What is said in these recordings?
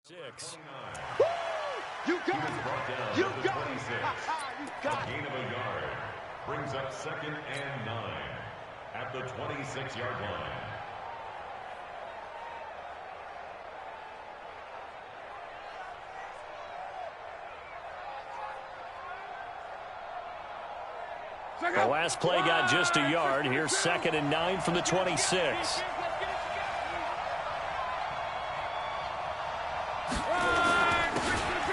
Six. You got it. You got it. You got it. Gain of a yard brings up 2nd and 9 at the 26-yard line. The last play got just a yard. Here's 2nd and 9 from the 26.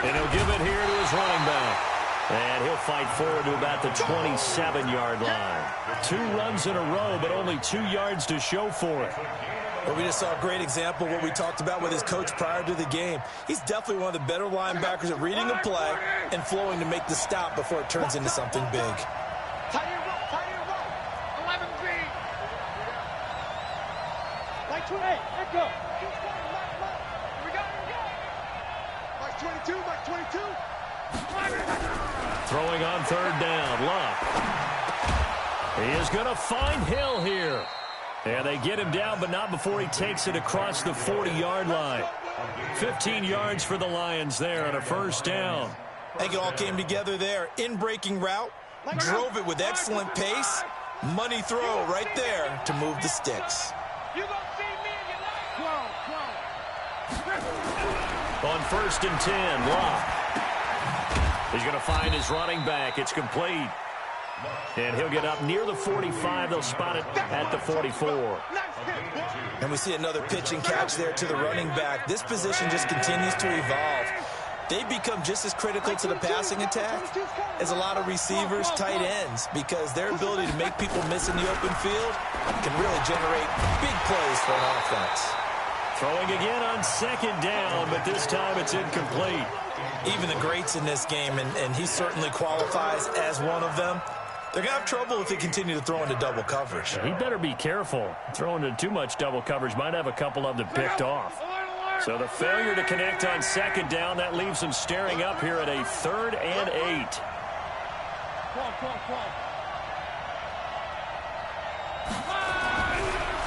And he'll give it here to his running back. And he'll fight forward to about the 27-yard line. 2 runs in a row, but only 2 yards to show for it. Well, we just saw a great example of what we talked about with his coach prior to the game. He's definitely one of the better linebackers at reading the play and flowing to make the stop before it turns into something big. Tight end roll. 11B. Like 28. Let go. We got it. Like 22. Like 22. Throwing on 3rd down. Luck. He is going to find Hill here. And they get him down, but not before he takes it across the 40-yard line. 15 yards for the Lions there on a 1st down. I think it all came together there. In-breaking route. Drove it with excellent pace. Money throw right there to move the sticks. You gonna see me in your life. On 1st and 10, Locke. He's going to find his running back. It's complete. And he'll get up near the 45. They'll spot it at the 44. And we see another pitch and catch there to the running back. This position just continues to evolve. They become just as critical to the passing attack as a lot of receivers, tight ends, because their ability to make people miss in the open field can really generate big plays for an offense. Throwing again on 2nd down, but this time it's incomplete. Even the greats in this game, and he certainly qualifies as one of them, they're going to have trouble if they continue to throw into double coverage. He better be careful. Throwing into too much double coverage might have a couple of them picked off. So the failure to connect on 2nd down, that leaves him staring up here at a 3rd and 8.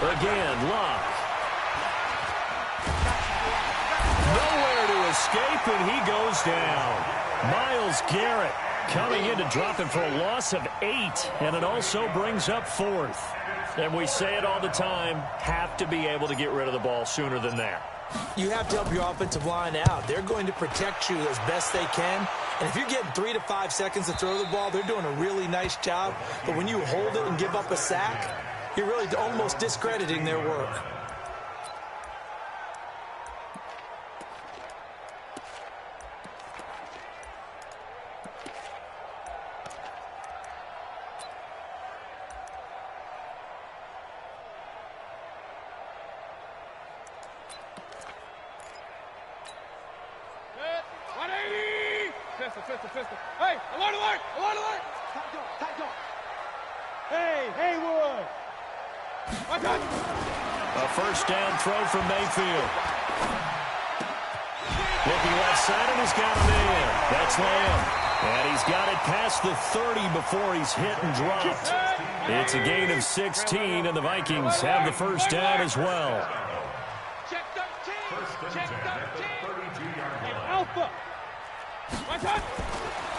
Again, Luck. Nowhere to escape, and he goes down. Myles Garrett coming in to drop him for a loss of 8, and it also brings up 4th. And we say it all the time, have to be able to get rid of the ball sooner than that. You have to help your offensive line out. They're going to protect you as best they can. And if you're getting 3 to 5 seconds to throw the ball, they're doing a really nice job. But when you hold it and give up a sack, you're really almost discrediting their work. Pistol. Hey, alert, alert, alert, alert. Tight dog. Hey, Haywood. A 1st down throw from Mayfield. Looking left side, and he's got him in. That's Lamb. And he's got it past the 30 before he's hit and dropped. It's a gain of 16, and the Vikings have the 1st down as well. Check 13. Check 13. Alpha.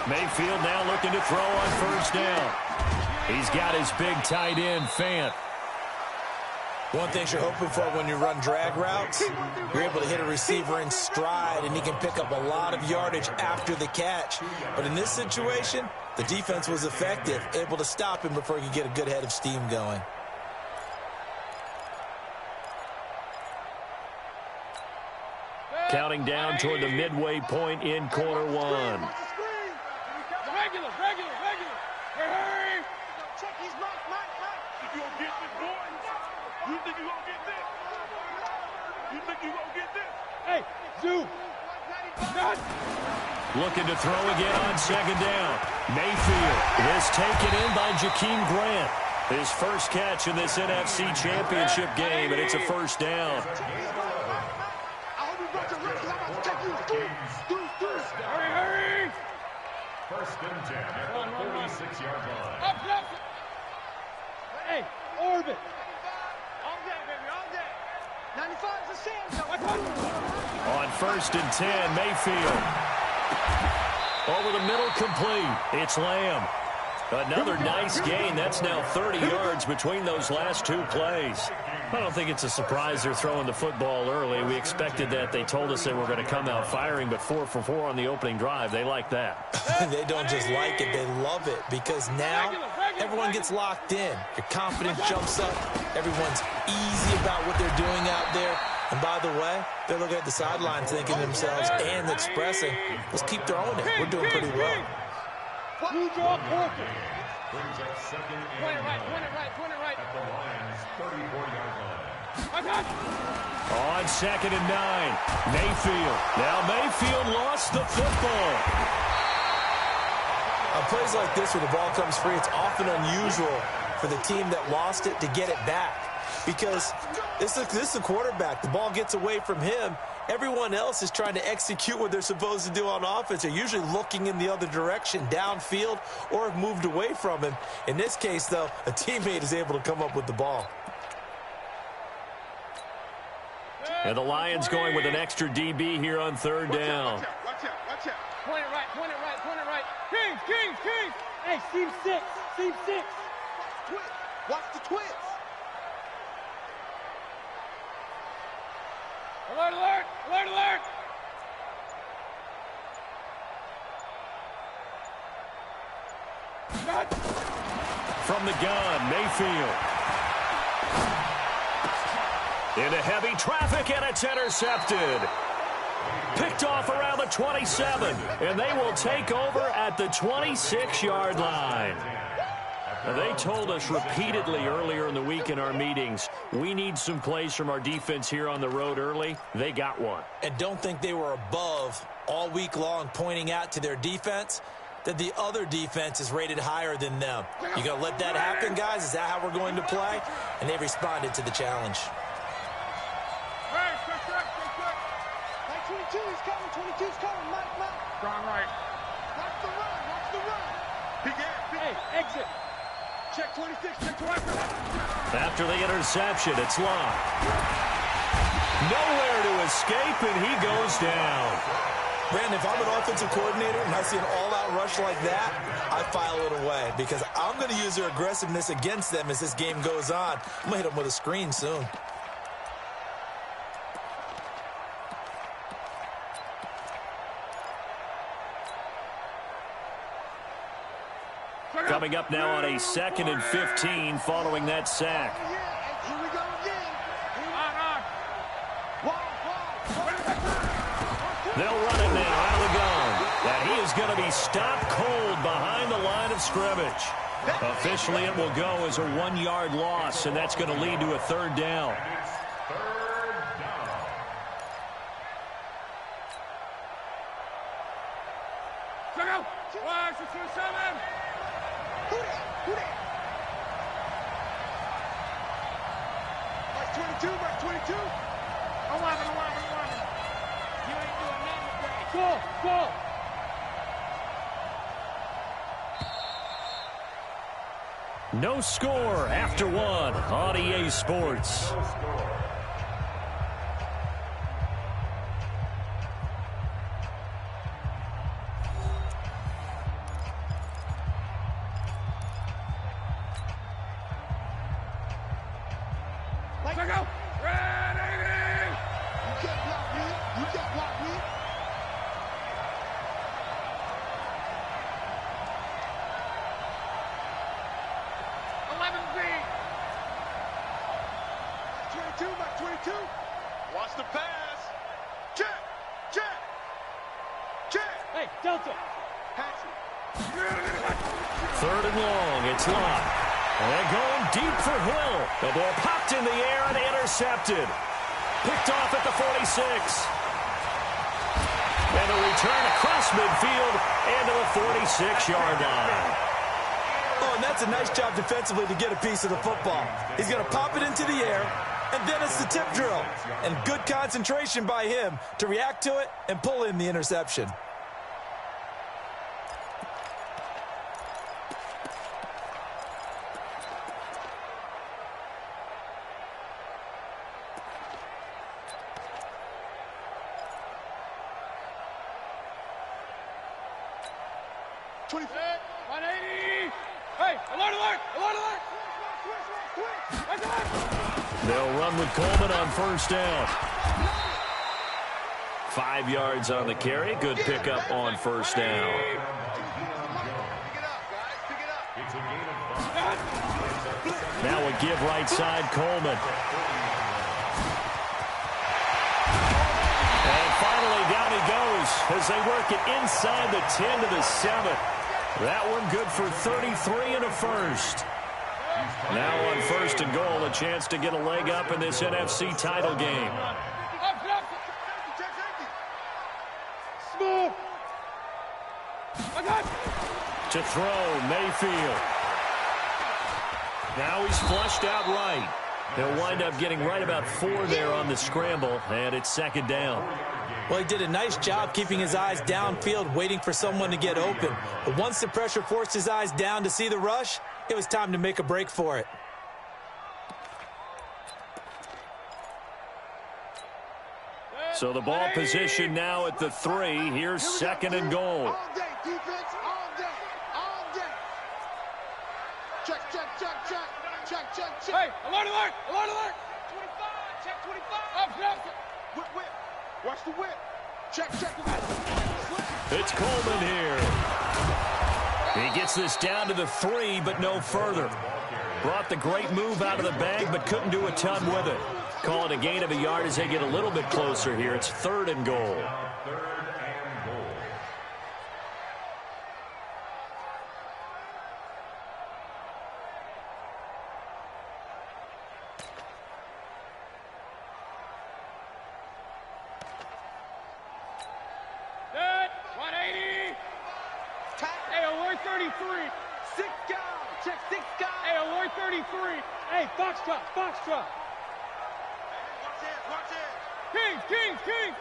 Mayfield now looking to throw on 1st down. He's got his big tight end, Fant. One thing you're hoping for when you run drag routes, you're able to hit a receiver in stride, and he can pick up a lot of yardage after the catch. But in this situation, the defense was effective, able to stop him before he could get a good head of steam going. Counting down toward the midway point in quarter 1. Regular. Hey. Check his mark. You gonna get this, boy? You think you gonna get this? You think you gonna get this? Hey, Zoo. Looking to throw again on 2nd down. Mayfield is taken in by Jakeem Grant. His first catch in this NFC Championship game, and it's a 1st down. Hurry. 1st and 10 at the 46-yard line. Up. Hey, orbit. All day, baby, all day. 95 is a sand. On 1st and 10, Mayfield. Over the middle, complete. It's Lamb. Another nice gain. That's now 30 yards between those last two plays. I don't think it's a surprise they're throwing the football early. We expected that. They told us they were going to come out firing, but 4 for 4 on the opening drive. They like that. They don't just like it, they love it, because now everyone gets locked in. Your confidence jumps up. Everyone's easy about what they're doing out there. And by the way, they're looking at the sideline thinking to themselves and expressing, let's keep throwing it. We're doing pretty well. You draw Porter. Brings up second and Point it right. at the Lions' 34-yard line. On 2nd and 9, Mayfield. Now Mayfield lost the football. On plays like this where the ball comes free, it's often unusual for the team that lost it to get it back. Because this is the quarterback. The ball gets away from him. Everyone else is trying to execute what they're supposed to do on offense. They're usually looking in the other direction, downfield, or have moved away from him. In this case, though, a teammate is able to come up with the ball. And the Lions going with an extra DB here on 3rd down. Watch out. Point it right. Kings. Hey, seam 6. Watch the twist. Alert! From the gun, Mayfield. Into heavy traffic, and it's intercepted. Picked off around the 27, and they will take over at the 26-yard line. Now, they told us repeatedly earlier in the week in our meetings, we need some plays from our defense here on the road early. They got one. And don't think they were above all week long pointing out to their defense that the other defense is rated higher than them. You going to let that happen, guys? Is that how we're going to play? And they responded to the challenge. Right, quick. 22's coming, Mike. Strong right. Watch the run. Hey, exit. Check 26, check 26. After the interception, it's Locke. Nowhere to escape, and he goes down. Brandon, if I'm an offensive coordinator and I see an all-out rush like that, I file it away because I'm going to use their aggressiveness against them as this game goes on. I'm going to hit them with a screen soon. Coming up now on a 2nd and 15 following that sack. Here we go again. They'll run it now out of the gun. And he is going to be stopped cold behind the line of scrimmage. Officially, it will go as a 1-yard loss, and that's going to lead to a 3rd down. Check out. Watch the 27. Who that? Mark 22. 11. You ain't doing nothing today. Go. No score after 1 on EA Sports. Let go. Ready. You can't block me. Mark 22. Watch the pass. Check. Hey, Delta. Pass it. 3rd and long. It's Locke. And they're going deep for Hill. The ball popped in the air and intercepted. Picked off at the 46. And a return across midfield and to the 46-yard line. Oh, and that's a nice job defensively to get a piece of the football. He's going to pop it into the air, and then it's the tip drill. And good concentration by him to react to it and pull in the interception. 24. 180. Hey, alert, alert, alert, alert. They'll run with Coleman on first down. 5 yards on the carry. Good pickup on first down. Now a give right side, Coleman. And finally down he goes as they work it inside the 10 to the 7. That one good for 33 and a first. Now on first and goal, a chance to get a leg up in this NFC title game. Smooth. To throw, Mayfield. Now he's flushed out right. He'll wind up getting right about 4 there on the scramble, and it's second down. Well, he did a nice job keeping his eyes downfield, waiting for someone to get open. But once the pressure forced his eyes down to see the rush, it was time to make a break for it. So the ball position now at the 3. Here's second and goal. All day, defense, all day, all day. Check, check, check, check, check, check, check. Hey, alert, alert, alert, alert. 25, check 25. Up, whip, whip. Watch the whip. Check, check. It's Coleman here. He gets this down to the 3, but no further. Brought the great move out of the bag, but couldn't do a ton with it. Call it a gain of a yard as they get a little bit closer here. It's third and goal. Good. 180. Hey, alert 33. 6 guys. Check 6 guys. Hey, alert 33. Hey, Foxtrot, Foxtrot. Watch it. Kings, Kings, Kings.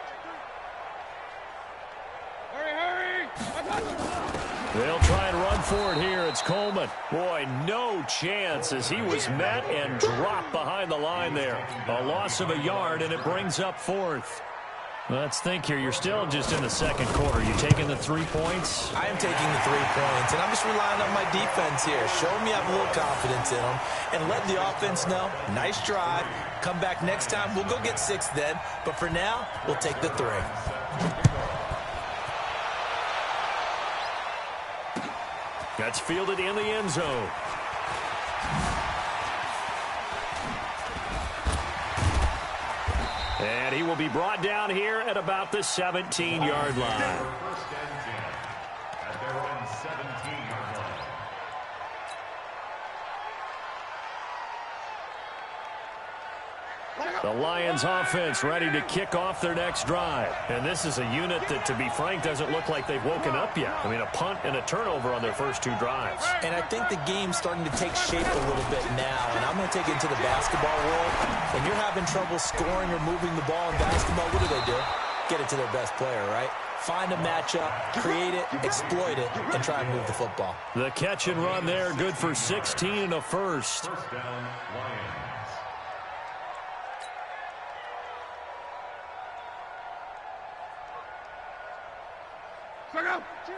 Hurry, hurry. They'll try and run for it here. It's Coleman. Boy, no chance as he was met and dropped behind the line there. A loss of a yard, and it brings up 4th. Let's think here. You're still just in the second quarter. You taking the 3 points? I am taking the 3 points, and I'm just relying on my defense here. Show me I have a little confidence in them, and let the offense know, nice drive. Come back next time. We'll go get 6 then, but for now, we'll take the 3. That's fielded in the end zone. And he will be brought down here at about the 17-yard line. First and 10 at their own 17-yard line. The Lions offense ready to kick off their next drive. And this is a unit that, to be frank, doesn't look like they've woken up yet. I mean, a punt and a turnover on their first 2 drives. And I think the game's starting to take shape a little bit now, and I'm going to take it into the basketball world. When you're having trouble scoring or moving the ball in basketball, what do? Get it to their best player, right? Find a matchup, create it, exploit it, and try and move the football. The catch and run there, good for 16 and a first. First down, Lions.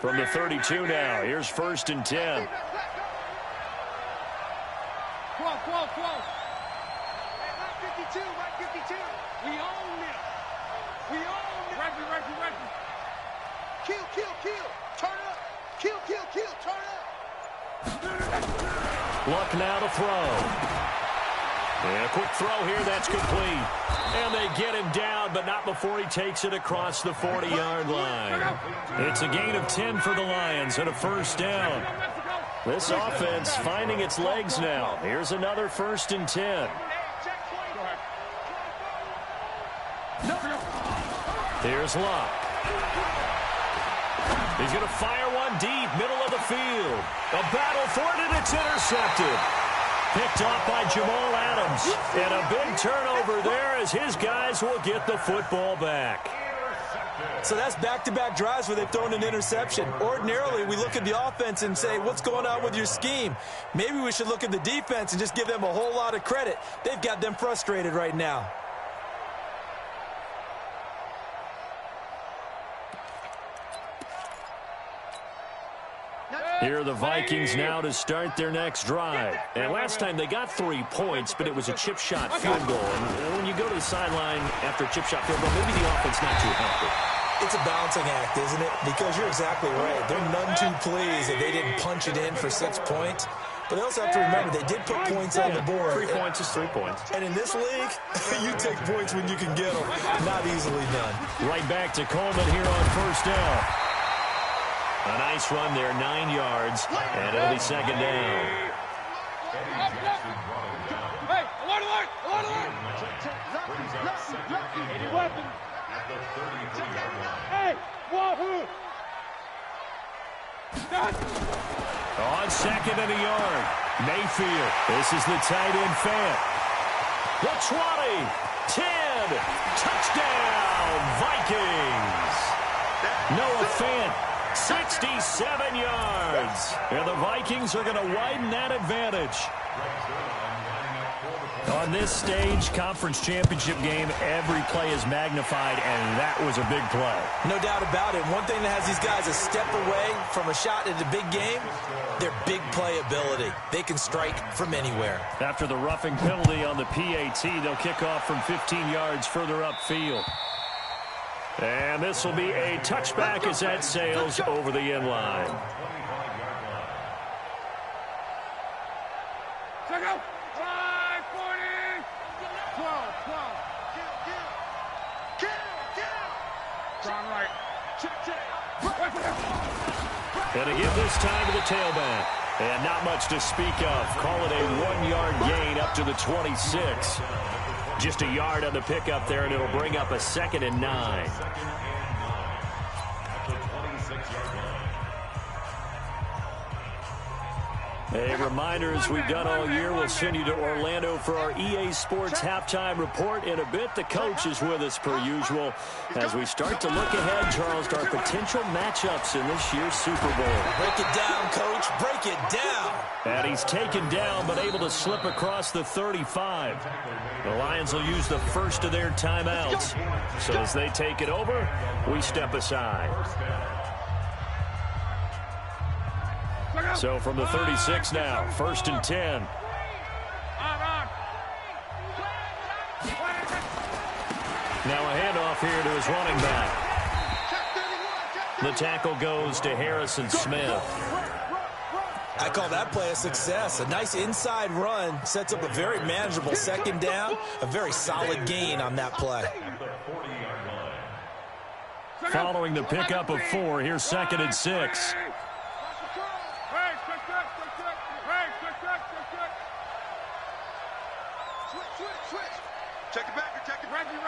From the 32 now, here's first and 10. 12. Hey, right 52, right 52. We own this. We own this. Reggie. Kill. Turn up. Kill. Turn up. Luck now to throw. And a quick throw here, that's complete. And they get him down, but not before he takes it across the 40-yard line. It's a gain of 10 for the Lions and a first down. This offense finding its legs now. Here's another first and 10. Here's Luck. He's going to fire one deep, middle of the field. A battle for it, and it's intercepted. Picked off by Jamal Adams. And a big turnover there as his guys will get the football back. So that's back-to-back drives where they've thrown an interception. Ordinarily, we look at the offense and say, what's going on with your scheme? Maybe we should look at the defense and just give them a whole lot of credit. They've got them frustrated right now. Here are the Vikings now to start their next drive. And last time they got 3 points, but it was a chip shot field goal. And when you go to the sideline after a chip shot field goal, maybe the offense not too happy. It's a balancing act, isn't it? Because you're exactly right. They're none too pleased that they didn't punch it in for 6 points. But they also have to remember they did put points on the board. 3 points is 3 points. And in this league, you take points when you can get them. Not easily done. Right back to Coleman here on first down. A nice run there, 9 yards, and it'll be second down. Hey, alert, alert, alert, alert. Hey, wahoo. On second and a yard, Mayfield. This is the tight end Fant. The 20, 10, touchdown, Vikings. Noah Fant, 67 yards. And the Vikings are going to widen that advantage. On this stage, conference championship game, every play is magnified, and that was a big play. No doubt about it. One thing that has these guys a step away from a shot at the big game, their big play ability. They can strike from anywhere. After the roughing penalty on the PAT, they'll kick off from 15 yards further upfield. And this will be a touchback as that sails over the end line. Check out. 540. 12. John Wright. And again this time to the tailback. And not much to speak of. Call it a 1-yard gain up to the 26. Just a yard on the pickup there, and it'll bring up a 2nd and 9. A reminder, as we've done all year, we'll send you to Orlando for our EA Sports halftime report. In a bit, the coach is with us per usual as we start to look ahead, Charles, to our potential matchups in this year's Super Bowl. Break it down, Coach. Break it down. And he's taken down, but able to slip across the 35. The Lions will use the first of their timeouts. So as they take it over, we step aside. So from the 36 now, 1st and 10. Now a handoff here to his running back. The tackle goes to Harrison Smith. I call that play a success. A nice inside run sets up a very manageable 2nd down. A very solid gain on that play. Following the pickup of 4, here's 2nd and 6. Check it back. Check it. Reggie.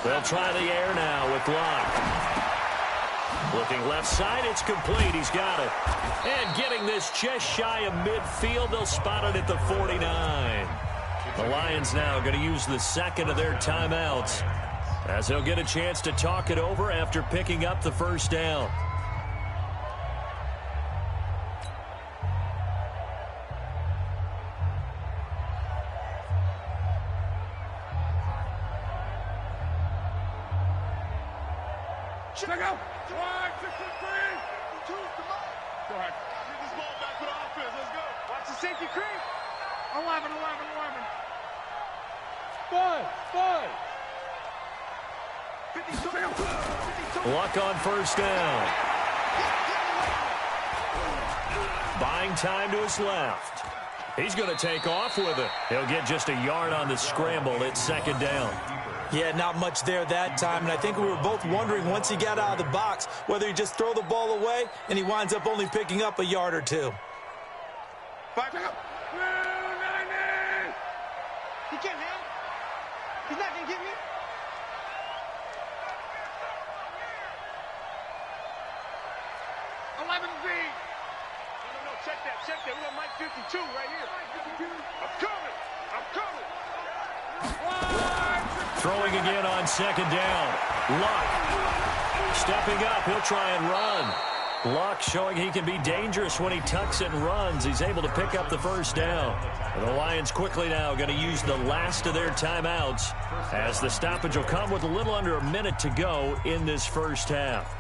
They'll try the air now with Locke. Looking left side, it's complete. He's got it. And getting this just shy of midfield, they'll spot it at the 49. The Lions now going to use the 2nd of their timeouts as they'll get a chance to talk it over after picking up the 1st down. Check out. 5, 6, 3. Go ahead. Get this ball back for the offense. Let's go. Watch the safety creep. 11. 5. Luck on 1st down. Buying time to his left. He's going to take off with it. He'll get just a yard on the scramble at 2nd down. Yeah, not much there that time, and I think we were both wondering once he got out of the box whether he'd just throw the ball away, and he winds up only picking up a yard or 2. Back up. He can't handle. He's not going to get me. No, check that. We got Mike 52 right here. I'm coming. Throwing again on 2nd down. Luck stepping up. He'll try and run. Luck showing he can be dangerous when he tucks and runs. He's able to pick up the 1st down. And the Lions quickly now going to use the last of their timeouts as the stoppage will come with a little under a minute to go in this 1st half.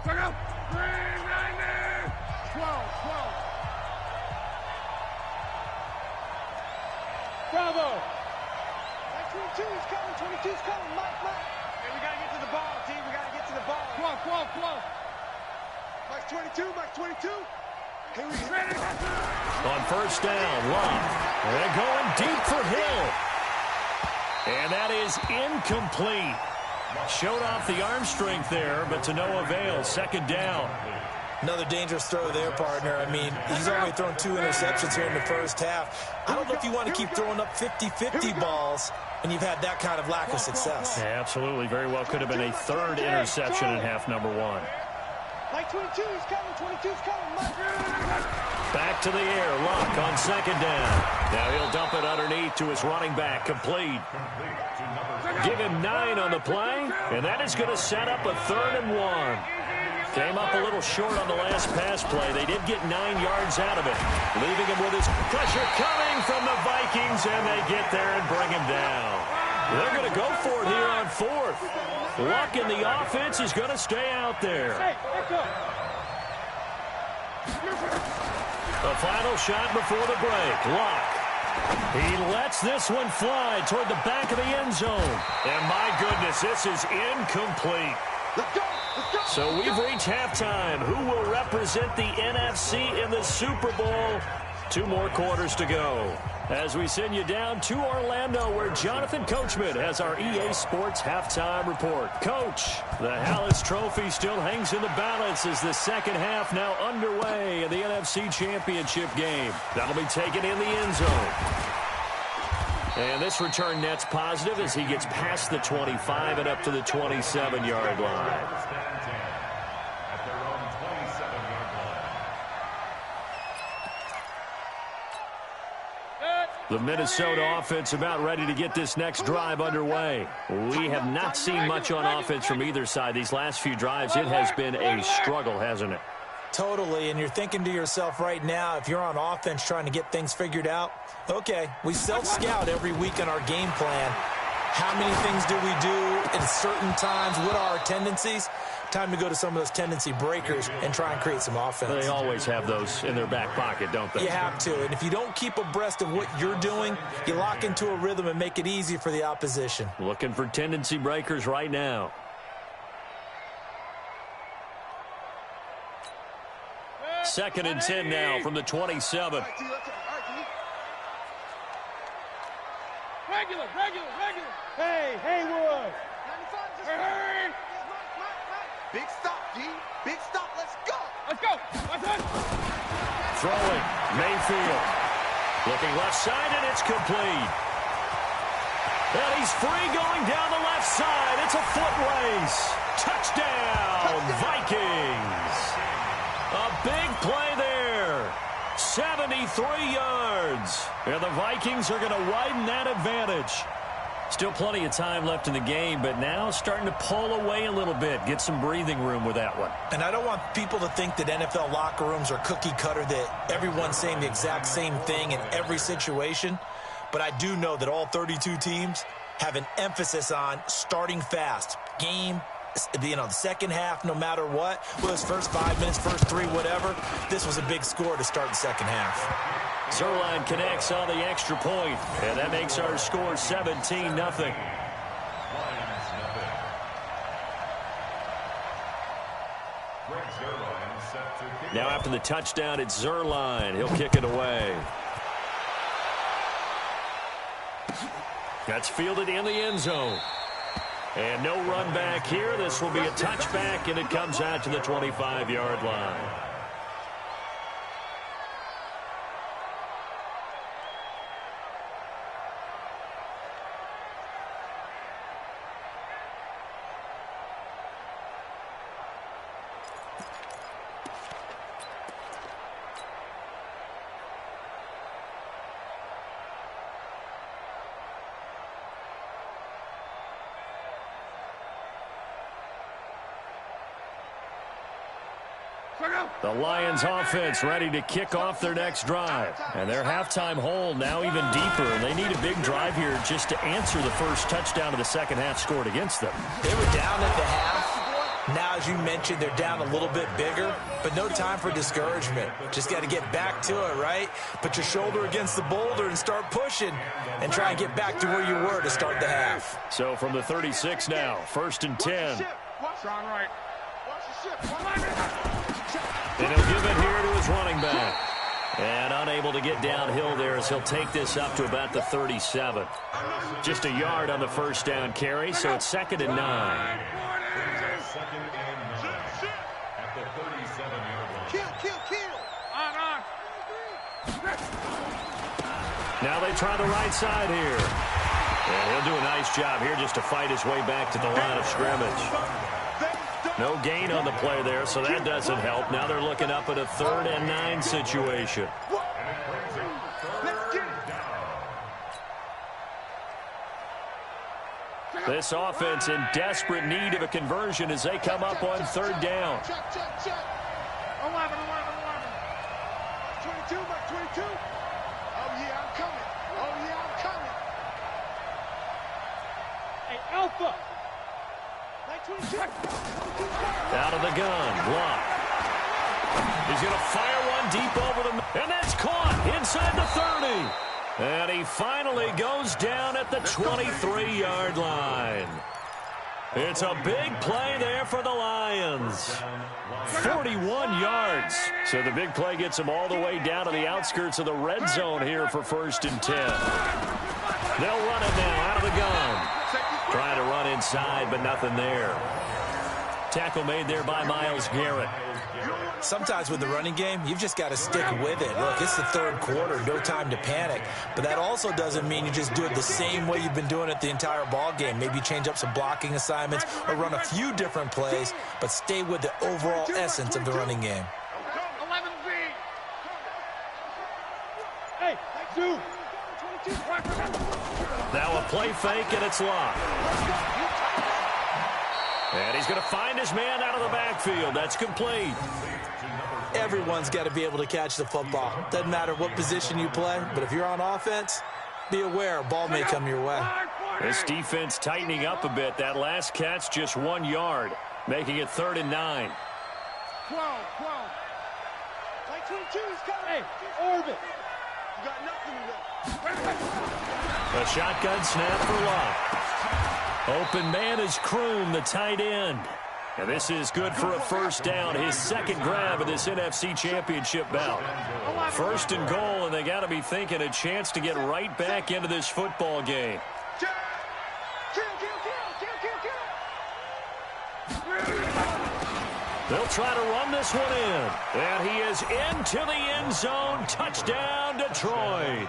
12, 12. Bravo. 22's coming, 22's coming. Mike. Hey, we got to get to the ball, team. We got to get to the ball. 12. Mike's 22. Here we go. On first down, Love. They're going deep for Hill. And that is incomplete. Showed off the arm strength there, but to no avail. Second down. Another dangerous throw there, partner. I mean, he's already thrown 2 interceptions here in the first half. I don't know if you want to keep throwing up 50-50 balls when you've had that kind of lack of success. Yeah, absolutely. Very well could have been a third interception in half number 1. Mike 22's coming, 22's coming. Mike. Back to the air. Luck on second down. Now he'll dump it underneath to his running back. Complete. Give him 9 on the play, and that is going to set up a 3rd and 1. Came up a little short on the last pass play. They did get 9 yards out of it, leaving him with his pressure coming from the Vikings, and they get there and bring him down. They're going to go for it here on 4th. Luck in the offense is going to stay out there. The final shot before the break. Luck. He lets this one fly toward the back of the end zone. And my goodness, this is incomplete. So we've reached halftime. Who will represent the NFC in the Super Bowl? 2 more quarters to go. As we send you down to Orlando, where Jonathan Coachman has our EA Sports halftime report. Coach, the Hallis Trophy still hangs in the balance as the second half now underway in the NFC Championship game. That'll be taken in the end zone. And this return net's positive as he gets past the 25 and up to the 27-yard line. The Minnesota offense about ready to get this next drive underway. We have not seen much on offense from either side. These last few drives, it has been a struggle, hasn't it? Totally, and you're thinking to yourself right now, if you're on offense trying to get things figured out, okay, we self-scout every week on our game plan. How many things do we do at certain times? What are our tendencies? Time to go to some of those tendency breakers and try and create some offense. They always have those in their back pocket, don't they? You have to, and if you don't keep abreast of what you're doing, you lock into a rhythm and make it easy for the opposition. Looking for tendency breakers right now. Second and 10 now from the 27. Regular. Hey, Haywood. Hey. Big stop, D. Big stop. Let's go. Throwing. Mayfield. Looking left side, and it's complete. And he's free going down the left side. It's a foot race. Touchdown, Vikings. A big play there. 73 yards. And the Vikings are going to widen that advantage. Still plenty of time left in the game, but now starting to pull away a little bit. Get some breathing room with that one. And I don't want people to think that NFL locker rooms are cookie cutter, that everyone's saying the exact same thing in every situation. But I do know that all 32 teams have an emphasis on starting fast. Game, the second half, no matter what, whether it's first 5 minutes, first 3, whatever, this was a big score to start the second half. Zerline connects on the extra point, and that makes our score 17-0. Now after the touchdown, it's Zerline. He'll kick it away. That's fielded in the end zone. And no run back here. This will be a touchback, and it comes out to the 25-yard line. The Lions offense ready to kick off their next drive. And their halftime hole now even deeper. And they need a big drive here just to answer the first touchdown of the second half scored against them. They were down at the half. Now, as you mentioned, they're down a little bit bigger, but no time for discouragement. Just got to get back to it, right? Put your shoulder against the boulder and start pushing and try and get back to where you were to start the half. So from the 36 now, 1st and 10. And he'll give it here to his running back. And unable to get downhill there as he'll take this up to about the 37. Just a yard on the first down carry, so it's 2nd and 9. At the 37-yard line. Kill. Now they try the right side here. And he'll do a nice job here just to fight his way back to the line of scrimmage. No gain on the play there, so that doesn't help. Now they're looking up at a 3rd and 9 situation. This offense in desperate need of a conversion as they come up on 3rd down. Check. 11. 22, Mike, 22. Oh, yeah, I'm coming. Hey, Alpha. Mike, 22. Out of the gun, block. He's going to fire one deep over the... And that's caught inside the 30. And he finally goes down at the 23-yard line. It's a big play there for the Lions. 41 yards. So the big play gets them all the way down to the outskirts of the red zone here for 1st and 10. They'll run it now out of the gun. Trying to run inside, but nothing there. Tackle made there by Myles Garrett. Sometimes with the running game, you've just got to stick with it. Look, it's the 3rd quarter, no time to panic. But that also doesn't mean you just do it the same way you've been doing it the entire ball game. Maybe change up some blocking assignments or run a few different plays, but stay with the overall essence of the running game. 11B. Hey, 2. Now a play fake, and it's locked. And he's going to find his man out of the backfield. That's complete. Everyone's got to be able to catch the football. Doesn't matter what position you play, but if you're on offense, be aware a ball may come your way. This defense tightening up a bit. That last catch just 1 yard, making it 3rd and 9. 12. Like 22, he's coming. Hey, orbit. You got nothing to do. A shotgun snap for Locke. Open man is Kroon, the tight end. And this is good for a 1st down, his 2nd grab of this NFC Championship bout. 1st and goal, and they got to be thinking a chance to get right back into this football game. They'll try to run this one in. And he is into the end zone. Touchdown, Detroit.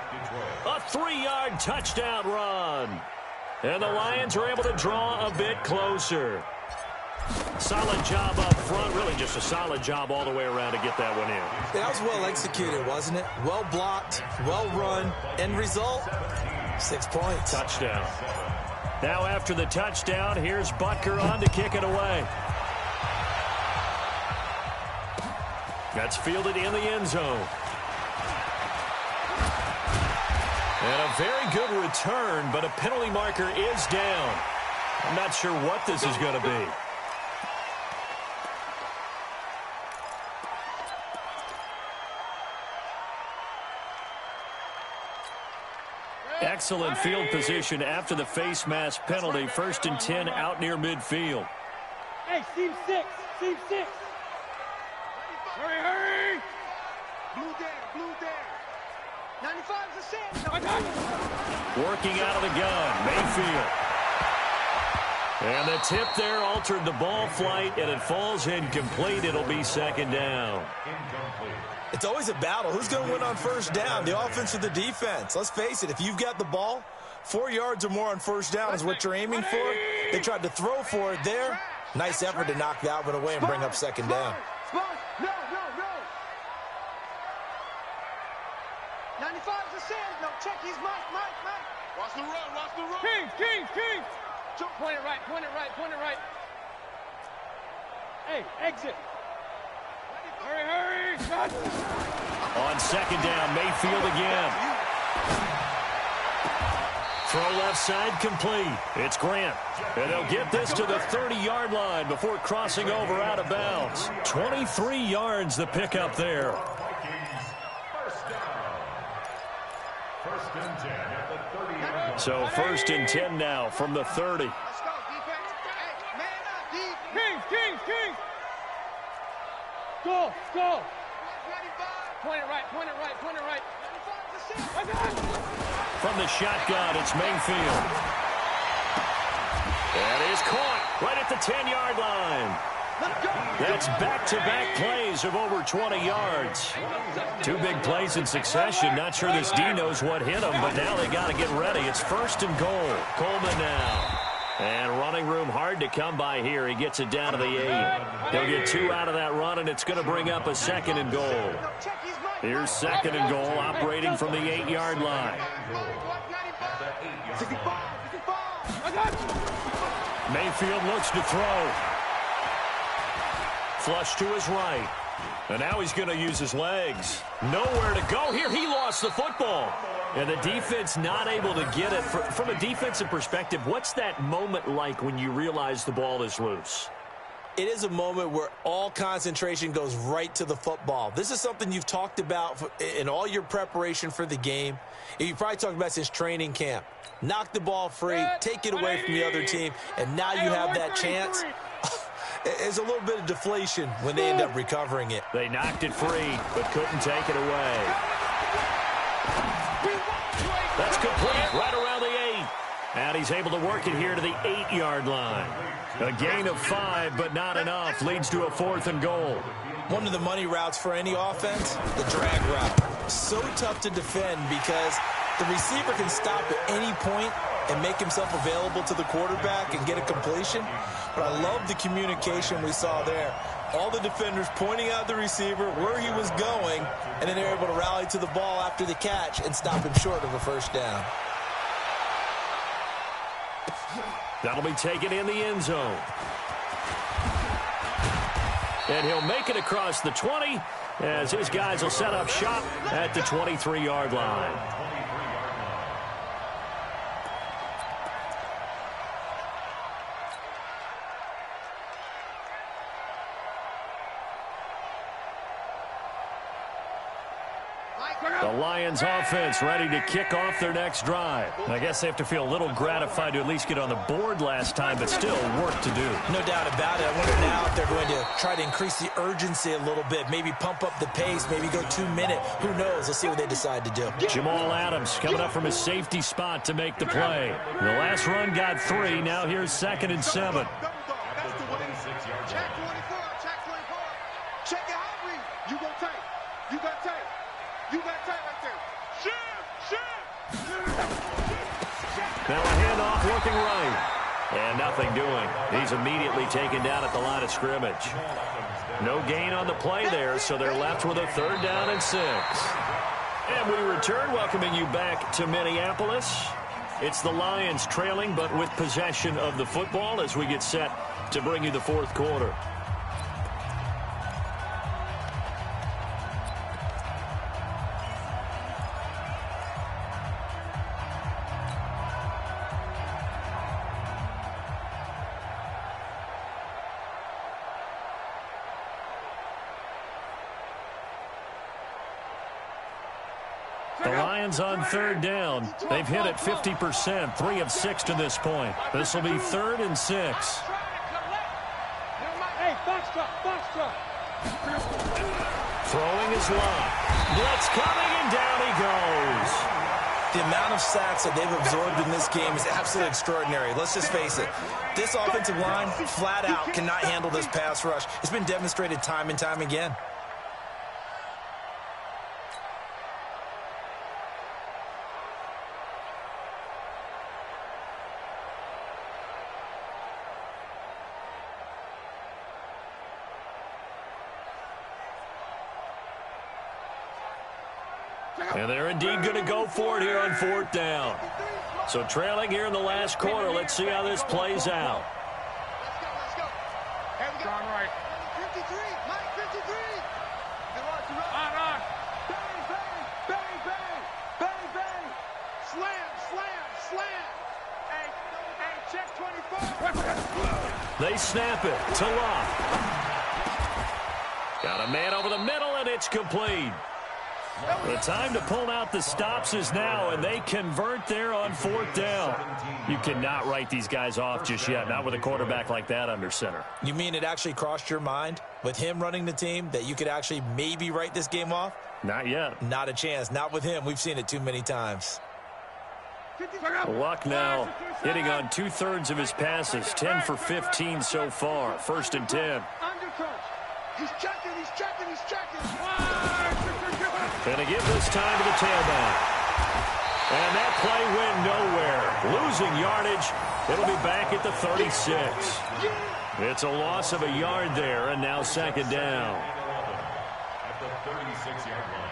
A 3-yard touchdown run. And the Lions are able to draw a bit closer. Solid job up front. Really just a solid job all the way around to get that one in. That was well executed, wasn't it? Well blocked, well run. End result, 6 points. Touchdown. Now after the touchdown, here's Butker on to kick it away. That's fielded in the end zone. And a very good return, but a penalty marker is down. I'm not sure what this is going to be. Excellent field position after the face mask penalty. 1st and 10 out near midfield. Hey, seam 6. Hurry. Blue down. 95 is the sand. Working out of the gun, Mayfield. And the tip there altered the ball flight, and it falls incomplete. It'll be 2nd down. It's always a battle. Who's going to win on 1st down, the offense or the defense? Let's face it, if you've got the ball, 4 yards or more on 1st down is what you're aiming for. They tried to throw for it there. Nice effort to knock that one away and bring up 2nd down. No. 95 is the sand. No, check. He's Mike. Watch the run. King. Point it right. Hey, exit. Hurry. On 2nd down, Mayfield again. Throw left side complete. It's Grant. And they'll get this to the 30-yard line before crossing over out of bounds. 23 yards the pickup there. So 1st and 10 now from the 30. Let's go, defense. Hey, man up, defense. Kings. Go. Point it right. From the shotgun, it's Mayfield. That is caught right at the 10-yard line. That's back-to-back plays of over 20 yards. 2 big plays in succession. Not sure this D knows what hit him, but now they got to get ready. It's 1st and goal. Coleman now. And running room hard to come by here. He gets it down to the 8. He'll get 2 out of that run, and it's going to bring up a 2nd and goal. Here's 2nd and goal, operating from the 8-yard line. Mayfield looks to throw. Flush to his right. And now he's going to use his legs. Nowhere to go here. He lost the football. And the defense not able to get it. From a defensive perspective, what's that moment like when you realize the ball is loose? It is a moment where all concentration goes right to the football. This is something you've talked about in all your preparation for the game. You probably talked about since training camp. Knock the ball free, take it away from the other team, and now you have that chance. It's a little bit of deflation when they end up recovering it. They knocked it free, but couldn't take it away. That's complete right around the 8. And he's able to work it here to the 8-yard line. A gain of 5, but not enough. Leads to a 4th and goal. One of the money routes for any offense, the drag route. So tough to defend because the receiver can stop at any point and make himself available to the quarterback and get a completion. But I love the communication we saw there. All the defenders pointing out the receiver, where he was going, and then they're able to rally to the ball after the catch and stop him short of a 1st down. That'll be taken in the end zone. And he'll make it across the 20 as his guys will set up shop at the 23-yard line. The Lions offense ready to kick off their next drive. I guess they have to feel a little gratified to at least get on the board last time, but still work to do. No doubt about it. I wonder now if they're going to try to increase the urgency a little bit, maybe pump up the pace, maybe go 2-minute. Who knows? Let's see what they decide to do. Jamal Adams coming up from his safety spot to make the play. The last run got 3. Now here's 2nd and 7. Check 24. Check your hot read. You got tight. You got tight right there. Now a handoff working right. And nothing doing. He's immediately taken down at the line of scrimmage. No gain on the play there, so they're left with a 3rd down and 6. And we return, welcoming you back to Minneapolis. It's the Lions trailing, but with possession of the football as we get set to bring you the 4th quarter. The Lions on 3rd down. They've hit it 50%, 3 of 6 to this point. This will be 3rd and 6. Hey, box truck. Throwing is locked. Blitz coming, and down he goes. The amount of sacks that they've absorbed in this game is absolutely extraordinary. Let's just face it. This offensive line, flat out, cannot handle this pass rush. It's been demonstrated time and time again. And they're indeed going to go for it here on 4th down. So trailing here in the last quarter. Let's see how this plays out. Let's go. Here we go. John Wright. 53. Mike 53. On. Bang. Slam. slant. Hey, check 24. They snap it to Locke. Got a man over the middle, and it's complete. The time to pull out the stops is now, and they convert there on 4th down. You cannot write these guys off just yet, not with a quarterback like that under center. You mean it actually crossed your mind with him running the team that you could actually maybe write this game off? Not yet. Not a chance. Not with him. We've seen it too many times. Luck now hitting on 2/3 of his passes, 10 for 15 so far. 1st and 10. He's checking. Gonna give this time to the tailback. And that play went nowhere. Losing yardage. It'll be back at the 36. It's a loss of a yard there, and now 2nd down. At the 36-yard line.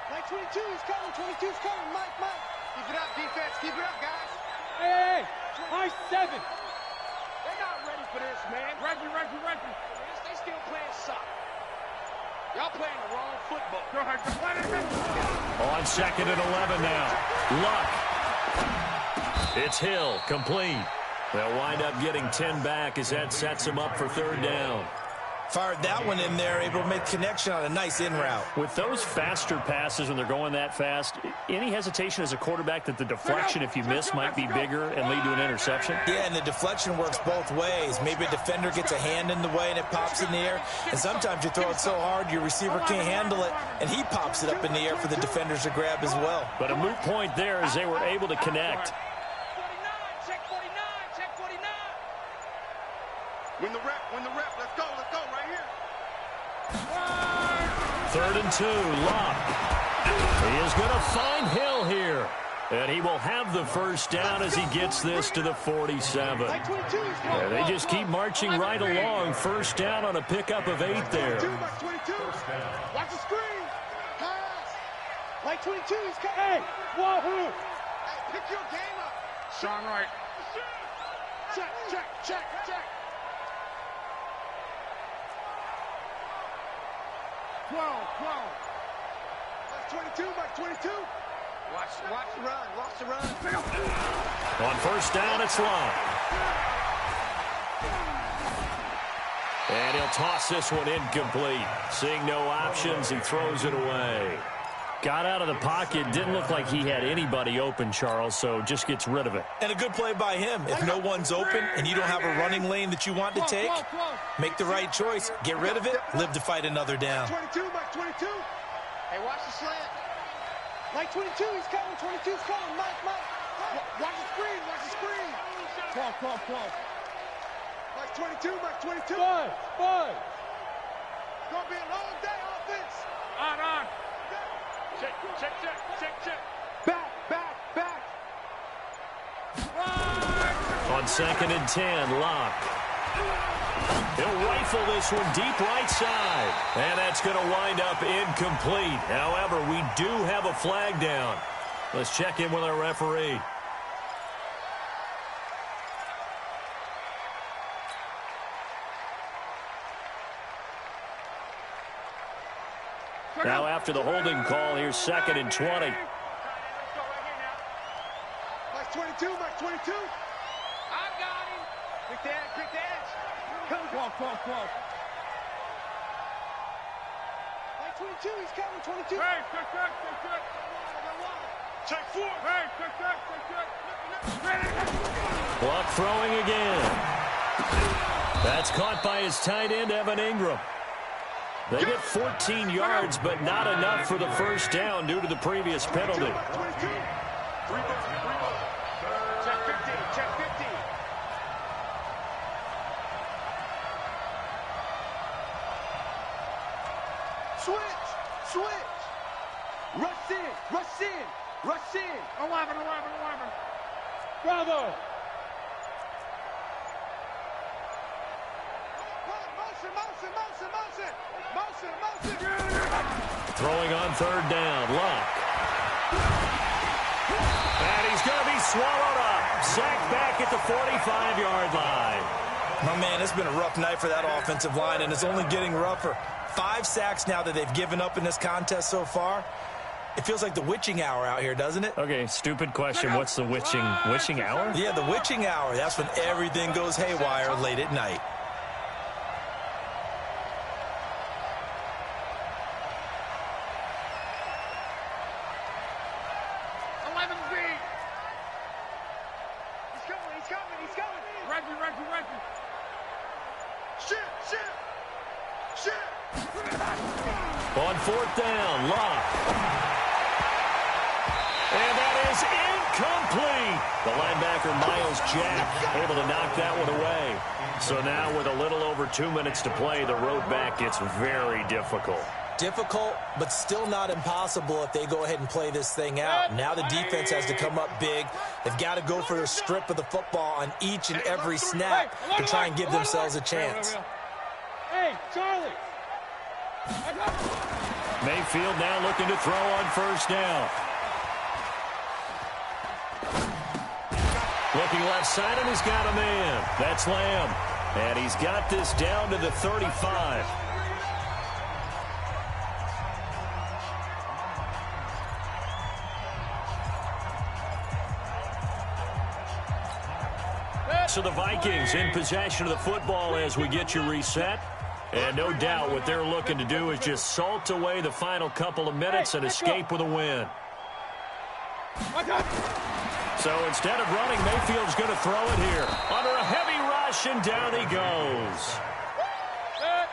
Like 22, he's coming. 22's coming. Mike. Keep it up, defense. Keep it up, guys. Hey, high 7. They're not ready for this, man. Reggie. They still playing soccer. Y'all playing the wrong football. Go ahead. On 2nd and 11 now. Luck. It's Hill, complete. They'll wind up getting 10 back as that sets them up for 3rd down. Fired that one in there, able to make connection on a nice in route. With those faster passes when they're going that fast, any hesitation as a quarterback that the deflection, if you miss, might be bigger and lead to an interception? Yeah, and the deflection works both ways. Maybe a defender gets a hand in the way and it pops in the air. And sometimes you throw it so hard your receiver can't handle it, and he pops it up in the air for the defenders to grab as well. But a moot point there as they were able to connect. Check 49. Win the rep. Let's go right here. 3rd and 2, Locke. He is going to find Hill here. And he will have the 1st down as he gets this to the 47. And they just keep marching right along. 1st down on a pickup of 8 there. 22. Watch the screen. Pass. Like 22, he's coming. Hey, wahoo. Hey, pick your game up. Sean Wright. Check. Whoa. Like 22. Watch the run. On 1st down, it's Locke. And he'll toss this one incomplete. Seeing no options, he throws it away. Got out of the pocket. Didn't look like he had anybody open, Charles, so just gets rid of it. And a good play by him. If no one's open and you don't have a running lane that you want to take, make the right choice. Get rid of it. Live to fight another down. 22. Hey, watch the slant. Like 22, he's coming. 22's coming. Mike. Watch the screen. Close. Like 22. Five. It's going to be a long day, offense. On. Check. Back. On 2nd and 10, Locke. He'll rifle this one deep right side. And that's going to wind up incomplete. However, we do have a flag down. Let's check in with our referee. Now after the holding call, here's 2nd and 20. Like 22. I got him. Quick dash. Close. Like 22, he's coming. 22. Hey, check 4. Hey, check. Luck throwing again. That's caught by his tight end, Evan Ingram. They get 14 yards, but not enough for the 1st down due to the previous penalty. Check 50. Switch. Rush in. 11. Bravo. Motion. Throwing on 3rd down, Luck. swallowed up. Sacked back at the 45-yard line. My man, it's been a rough night for that offensive line, and it's only getting rougher. 5 sacks now that they've given up in this contest so far. It feels like the witching hour out here, doesn't it? Okay, stupid question. What's the witching hour? Yeah, the witching hour. That's when everything goes haywire late at night. On 4th down, Locke. And that is incomplete. The linebacker, Miles Jack, able to knock that one away. So now with a little over 2 minutes to play, the road back gets very difficult. Difficult, but still not impossible if they go ahead and play this thing out. Now the defense has to come up big. They've got to go for a strip of the football on each and every snap to try and give themselves a chance. Hey, Charlie. Mayfield now looking to throw on 1st down. Looking left side, and he's got a man. That's Lamb. And he's got this down to the 35. So the Vikings in possession of the football as we get you reset. And no doubt what they're looking to do is just salt away the final couple of minutes and escape with a win. So instead of running, Mayfield's going to throw it here. Under a heavy rush, and down he goes.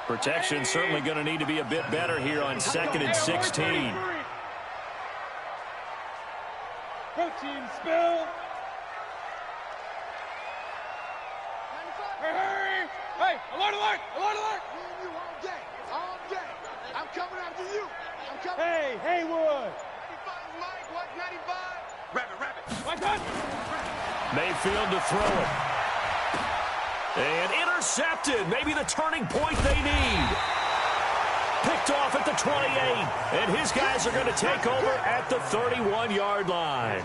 Protection certainly going to need to be a bit better here on 2nd and 16. Protein spill. Hey, hey, alert, alert, alert, alert. Me and you all day. I'm coming after you. I'm coming. Hey, Haywood. 95, Mike, what, 95? Rabbit. What? Mayfield to throw it. And intercepted. Maybe the turning point they need. Picked off at the 28. And his guys are going to take over at the 31-yard line.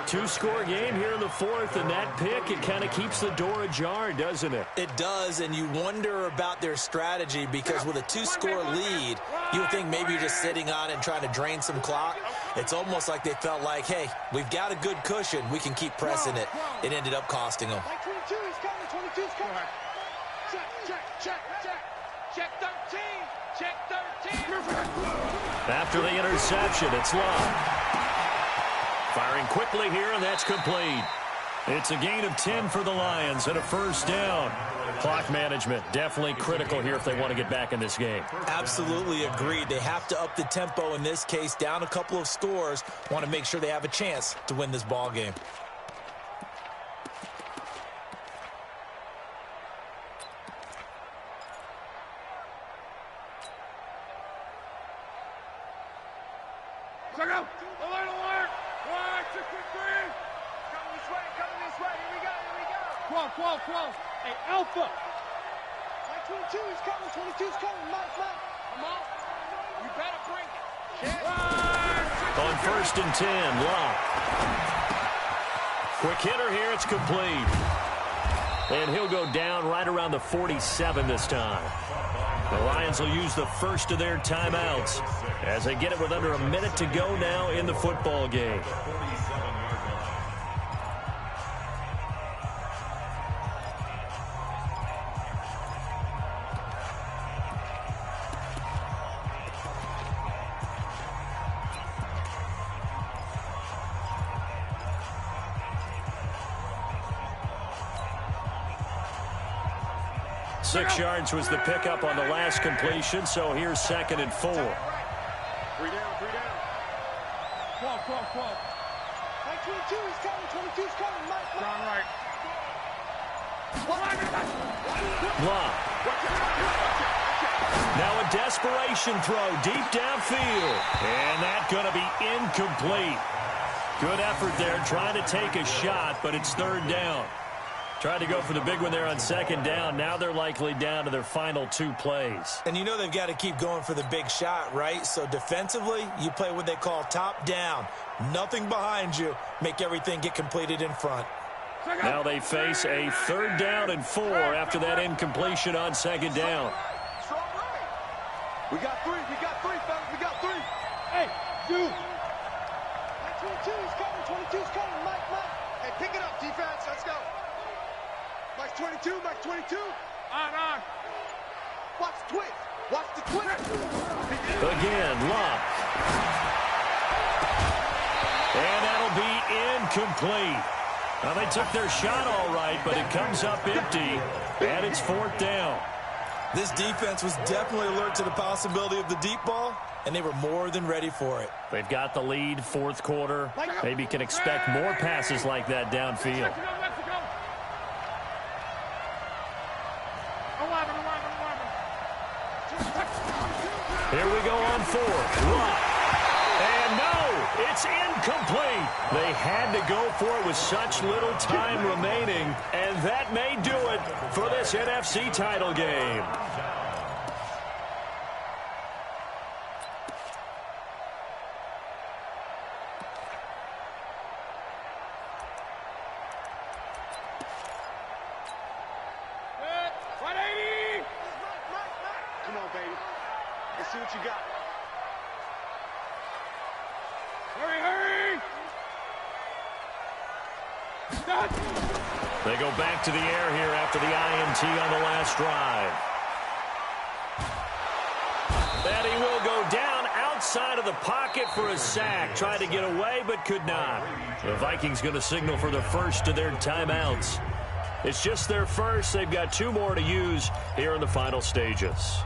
2-score game here in the 4th, and that pick, it kind of keeps the door ajar, doesn't it? It does, and you wonder about their strategy because with a 2-score lead, you would think maybe you're just sitting on it and trying to drain some clock. It's almost like they felt like, hey, we've got a good cushion. We can keep pressing it. It ended up costing them. 22 is coming. 22's coming. Check 13. Check 13. After the interception, it's Locke. Firing quickly here, and that's complete. It's a gain of 10 for the Lions and a 1st down. Clock management definitely critical here if they want to get back in this game. Absolutely agreed. They have to up the tempo in this case, down a couple of scores. Want to make sure they have a chance to win this ball game. Check out. Alert, alert. 1, 2, 3. Coming this way. Here we go. 12. Hey, Alpha. 22 is coming. 22's coming. Mike. Come on. You better bring it. On 1st and 10, Locke. Quick hitter here. It's complete. And he'll go down right around the 47 this time. The Lions will use the first of their timeouts as they get it with under a minute to go now in the football game. Six yards was the pickup on the last completion, so here's 2nd and 4. 3 down. 12. 22 is coming. 22's coming. Mike. Wrong right. Locke. Now a desperation throw deep downfield. And that's going to be incomplete. Good effort there trying to take a shot, but it's 3rd down. Tried to go for the big one there on second down. Now they're likely down to their final 2 plays. And you know they've got to keep going for the big shot, right? So defensively, you play what they call top down. Nothing behind you. Make everything get completed in front. Now they face a 3rd down and 4 after that incompletion on second down. We got 3, fellas, we got 3. Hey, dude. 22's coming, 22's coming, Mike. Hey, pick it up, defense, let's go. Mike's 22, Mike's 22. On. Watch the twist. Watch the twist. Again, Locke. And that'll be incomplete. Now, they took their shot all right, but it comes up empty, and it's 4th down. This defense was definitely alert to the possibility of the deep ball, and they were more than ready for it. They've got the lead, 4th quarter. Maybe can expect more passes like that downfield. Here we go on 4th. Lock. And no, it's incomplete. They had to go for it with such little time remaining, and that may do it for this NFC title game. Come on, baby. Let's see what you got. Hurry! They go back to the air here after the INT on the last drive. And he will go down outside of the pocket for a sack. Tried to get away, but could not. The Vikings going to signal for the first of their timeouts. It's just their first. They've got 2 more to use here in the final stages.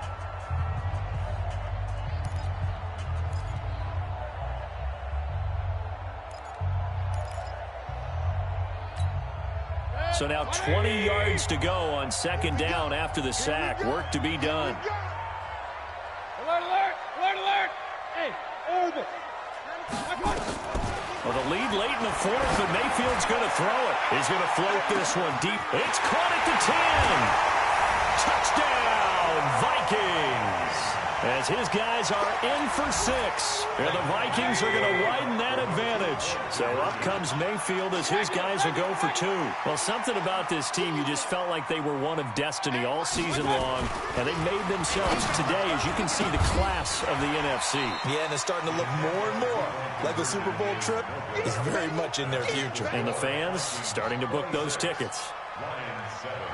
So now 20 yards to go on second down after the sack. Work to be done. Alert! Hey, orbit. Well, the lead late in the 4th, but Mayfield's going to throw it. He's going to float this one deep. It's caught at the 10. Touchdown, Vikings. As his guys are in for 6. And the Vikings are going to widen that advantage. So up comes Mayfield as his guys will go for 2. Well, something about this team, you just felt like they were one of destiny all season long. And they made themselves today, as you can see, the class of the NFC. Yeah, and it's starting to look more and more like the Super Bowl trip is very much in their future. And the fans starting to book those tickets.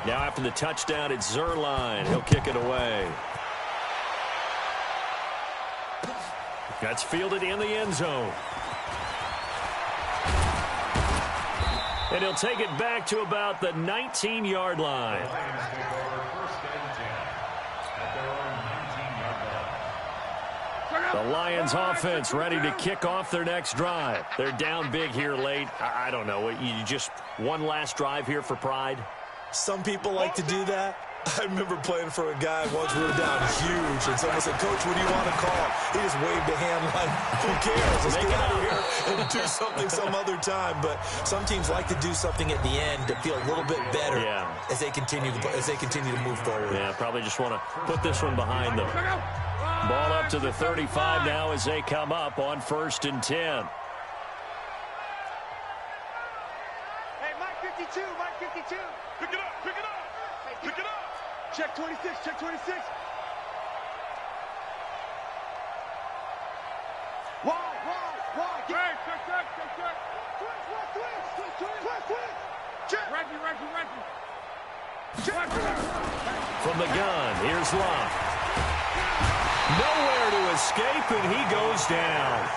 Now after the touchdown, it's Zerline. He'll kick it away. That's fielded in the end zone. And he'll take it back to about the 19-yard line. The Lions offense ready to kick off their next drive. They're down big here late. I don't know. You just one last drive here for pride? Some people like to do that. I remember playing for a guy once we were down huge, and someone said, "Coach, what do you want to call?" He just waved a hand like, "Who cares? Let's get out of here and do something some other time." But some teams like to do something at the end to feel a little bit better as they continue to move forward. Yeah, probably just want to put this one behind them. Ball up to the 35 now as they come up on 1st and 10. Hey, Mike 52, Mike 52. Pick it up! Pick it up! Check 26, check 26. Why? Hey, check. Twist. Check. Reggie. From the gun, here's Locke. Nowhere to escape, and he goes down.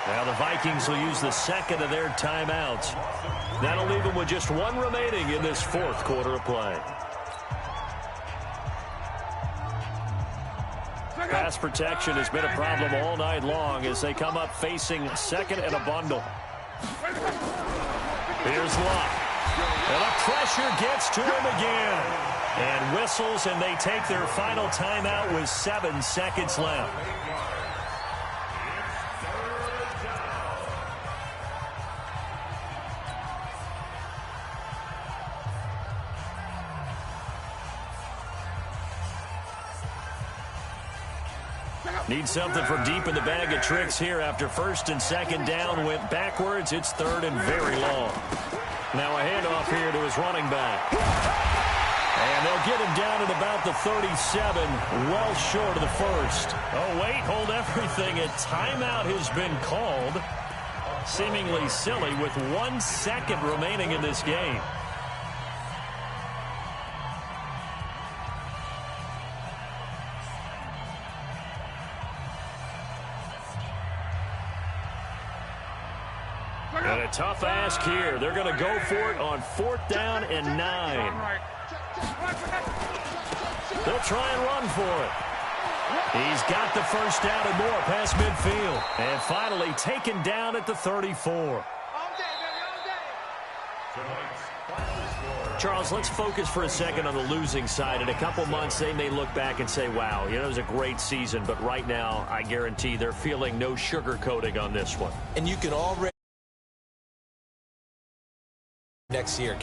Now the Vikings will use the second of their timeouts. That'll leave them with just 1 remaining in this 4th quarter of play. Pass protection has been a problem all night long as they come up facing 2nd and a bundle. Here's Locke. And the pressure gets to him again. And whistles, and they take their final timeout with 7 seconds left. Need something from deep in the bag of tricks here after first and second down went backwards. It's third and very long. Now a handoff here to his running back. And they'll get him down at about the 37, well short of the first. Oh, wait, hold everything. A timeout has been called. Seemingly silly with 1 second remaining in this game. And a tough ask here. They're going to go for it on 4th down and 9. They'll try and run for it. He's got the first down and more past midfield. And finally taken down at the 34. Charles, let's focus for a second on the losing side. In a couple months, they may look back and say, wow, it was a great season. But right now, I guarantee they're feeling no sugarcoating on this one. And you can already next year.